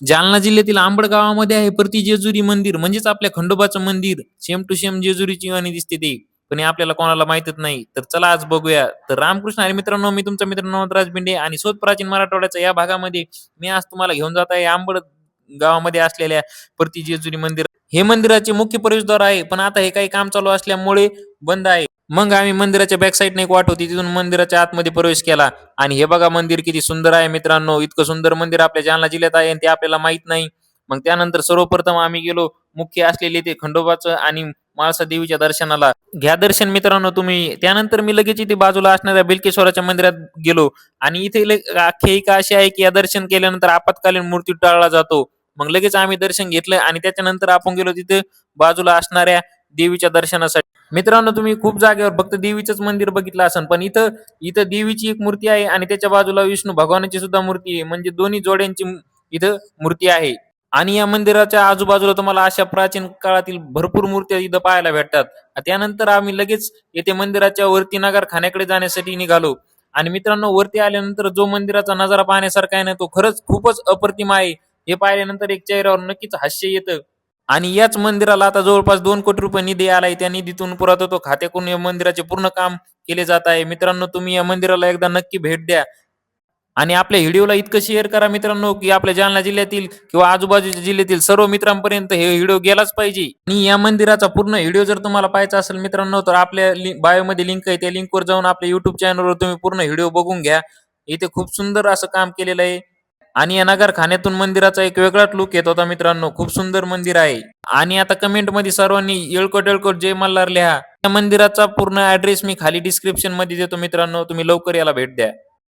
जालना जिल्ह्यातील अंबड गावामध्ये आहे प्रति जेजुरी मंदिर, म्हणजेच आपल्या खंडोबाचं मंदिर. सेम टू सेम जेजुरीची वाणी दिसते ते, पण हे आपल्याला कोणाला माहितच नाही. तर चला आज बघूया. तर रामकृष्ण हरी मित्रांनो, मी तुमचा मित्र नवनाथ बिंडे आणि शोध प्राचीन मराठवाड्याच्या या भागामध्ये मी आज तुम्हाला घेऊन जात आहे अंबड गावामध्ये असलेल्या प्रति जेजुरी मंदिर. हे मंदिराचे मुख्य प्रवेशद्वार आहे, पण आता हे काही काम चालू असल्यामुळे बंद आहे. मग आम्ही मंदिराच्या बॅक साईडने एक वाट होती, तिथून मंदिराच्या आतमध्ये प्रवेश केला. आणि हे बघा मंदिर किती सुंदर आहे मित्रांनो. इतकं सुंदर मंदिर आपल्या जालना जिल्ह्यात आहे आणि ते आपल्याला माहित नाही. मग त्यानंतर सर्वप्रथम आम्ही गेलो मुख्य असलेले ते खंडोबाचं आणि म्हाळसा देवीच्या दर्शनाला. घ्या दर्शन मित्रांनो तुम्ही. त्यानंतर मी लगेच इथे बाजूला असणाऱ्या बिलकेश्वराच्या मंदिरात गेलो. आणि इथे आख्यायिका अशी आहे की या दर्शन केल्यानंतर आपत्कालीन मृत्यू टाळला जातो. मग लगेच आम्ही दर्शन घेतलं आणि त्याच्यानंतर आपण गेलो तिथे बाजूला असणाऱ्या देवीच्या दर्शनासाठी. मित्रांनो तुम्ही खूप जागेवर फक्त देवीचंच मंदिर बघितलं असेल, पण इथं इथं देवीची एक मूर्ती आहे आणि त्याच्या बाजूला विष्णू भगवानाची सुद्धा मूर्ती आहे, म्हणजे दोन्ही जोड्यांची इथं मूर्ती आहे. आणि या मंदिराच्या आजूबाजूला तुम्हाला अशा प्राचीन काळातील भरपूर मूर्त्या इथं पाहायला भेटतात. त्यानंतर आम्ही लगेच येथे मंदिराच्या वरती नगारखान्याकडे जाण्यासाठी निघालो. आणि मित्रांनो वरती आल्यानंतर जो मंदिराचा नजारा पाहण्यासारखा आहे ना, तो खरंच खूपच अप्रतिम आहे. हे पाहिल्यानंतर एक चेहऱ्यावर नक्कीच हास्य येतं. आणि याच मंदिराला आता जवळपास 2 कोटी रुपये निधी आलाय. त्या निधीतून पुरातत्व खात्याकडून या मंदिराचे पूर्ण काम केले जात आहे. मित्रांनो तुम्ही या मंदिराला एकदा नक्की भेट द्या. आणि आपल्या व्हिडिओला इतकं शेअर करा मित्रांनो, की आपल्या जालना जिल्ह्यातील किंवा आजूबाजूच्या जिल्ह्यातील सर्व मित्रांपर्यंत हे व्हिडिओ गेलाच पाहिजे. आणि या मंदिराचा पूर्ण व्हिडिओ जर तुम्हाला पाहायचा असेल मित्रांनो, तर आपल्या बायोमध्ये लिंक आहे, त्या लिंकवर जाऊन आपल्या युट्यूब चॅनलवर तुम्ही पूर्ण व्हिडिओ बघून घ्या. इथे खूप सुंदर असं काम केलेलं आहे. आणि या नगरखान्यातून मंदिराचा एक वेगळाच लुक येत होता मित्रांनो. खूप सुंदर मंदिर आहे. आणि आता कमेंट मध्ये सर्वांनी येळकोट येळकोट जय मल्हार लिहा. या मंदिराचा पूर्ण ऍड्रेस मी खाली डिस्क्रिप्शन मध्ये देतो मित्रांनो, तुम्ही लवकर याला भेट द्या.